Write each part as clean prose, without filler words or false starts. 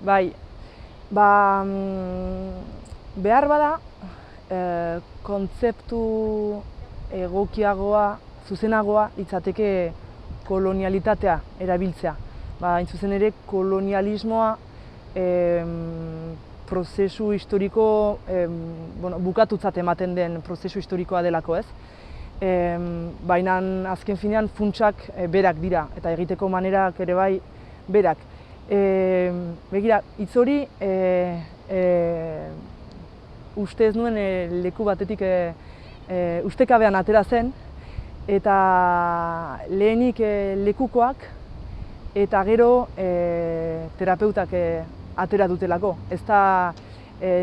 Bai, behar bada, kontzeptu egokiagoa, zuzenagoa litzateke kolonialitatea erabiltzea. Hain zuzen ere, kolonialismoa prozesu historiko bukatutzat ematen den prozesu historikoa delako, ez? Baina azken finean funtsak berak dira, eta egiteko manerak ere bai berak. Begira, hitz hori uste ez nuen leku batetik ustekabean atera zen, eta lehenik lekukoak eta gero terapeutak atera dutelako. Ez da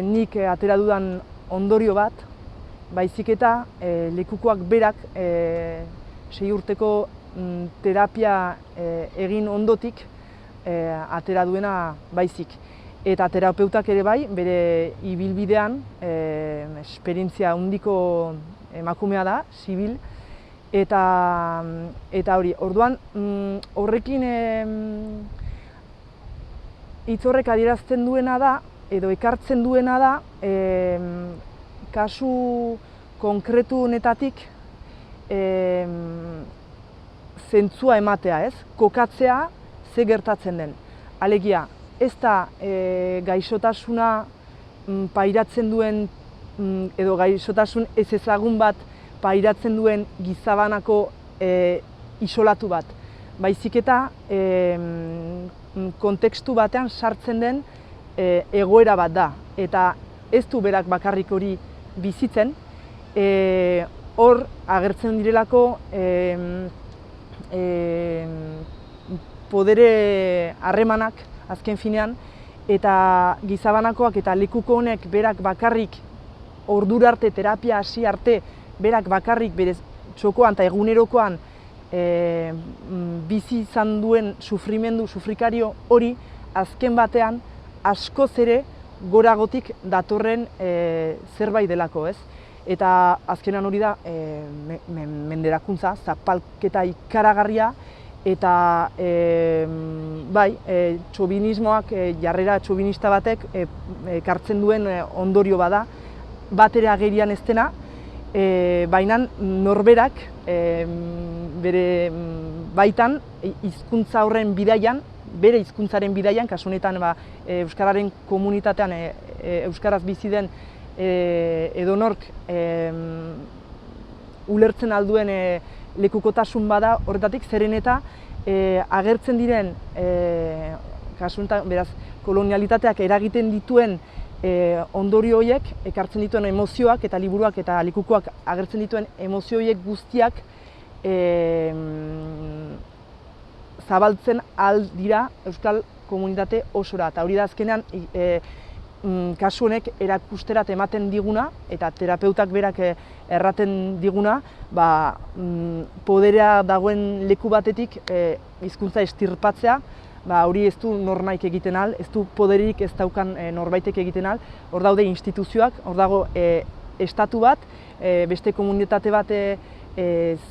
nik atera dudan ondorio bat, baizik eta lekukoak berak 6 urteko terapia egin ondotik atera duena baizik. Eta terapeutak ere bai, bere ibilbidean esperientzia handiko emakumea da, zibil, eta hori, orduan horrekin hitz horrek adierazten duena da, edo ekartzen duena da, kasu konkretu honetatik zentzua ematea, ez? Kokatzea ze gertatzen den. Alegia, ez da gaixotasuna pairatzen duen, edo gaixotasun ez ezagun bat pairatzen duen gizabanako isolatu bat. Baizik eta kontekstu batean sartzen den egoera bat da. Eta ez du berak bakarrik hori bizitzen, hor agertzen direlako podere harremanak azken finean, eta gizabanakoak eta lekuko honek berak bakarrik ordura arte, terapia hasi arte, berak bakarrik bere txokoan eta egunerokoan bizi izan duen sufrimendu, sufrikario hori azken batean askoz ere goragotik datorren zerbait delako, ez? Eta azkenan hori da menderakuntza, zapalketa ikaragarria, eta bai, txobinismoak, jarrera txobinista batek ekartzen duen ondorio bada, bat ere agerian ez dena, baina norberak bere baitan hizkuntza horren bidaian, bere hizkuntzaren bidaian, kasu honetan euskararen komunitatean euskaraz bizi den edonork ulertzen alduen lekukotasun bada horretatik, zeren eta agertzen diren, kasu honetan, beraz, kolonialitateak eragiten dituen ondorio horiek, ekartzen dituen emozioak eta liburuak eta lekukoak agertzen dituen emozio horiek guztiak zabaltzen dira euskal komunitate osora. Eta hori da azkenean kasu honek erakusterat ematen diguna, eta terapeutak berak erraten diguna, poderea dagoen leku batetik hizkuntza estirpatzea, hori ez du nornaik egiten al, ez du poderik ez daukan norbaitek egiten al. Hor daude instituzioak, hor dago estatu bat, beste komunitate bat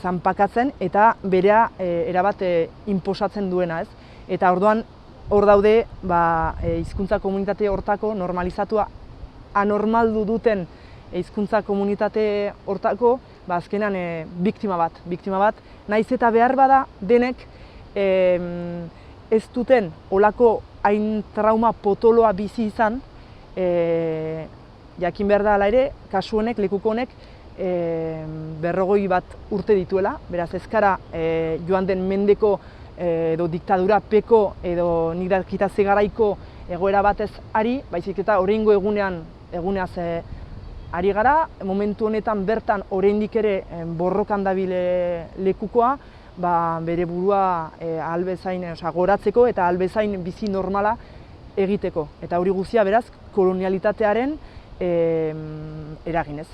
zanpakatzen eta berea erabat inposatzen duena, ez? Eta orduan hor daude hizkuntza komunitate hortako normalizatua anormaldu duten hizkuntza komunitate hortako azkenan biktima bat, naiz eta behar bada denek ez duten olako hain trauma potoloa bizi izan, jakin behar da hala ere, kasu honek, lekuko honek, 50 bat urte dituela, beraz ez gara joan den mendeko edo diktadura peko edo nik dakitaz garaiko egoera batez ari, baizik eta oraingo eguneaz ari gara, momentu honetan bertan oraindik ere borrokan dabil lekukoa, bere burua albezain goratzeko eta albezain bizi normala egiteko. Eta hori guztia beraz kolonialitatearen eraginez.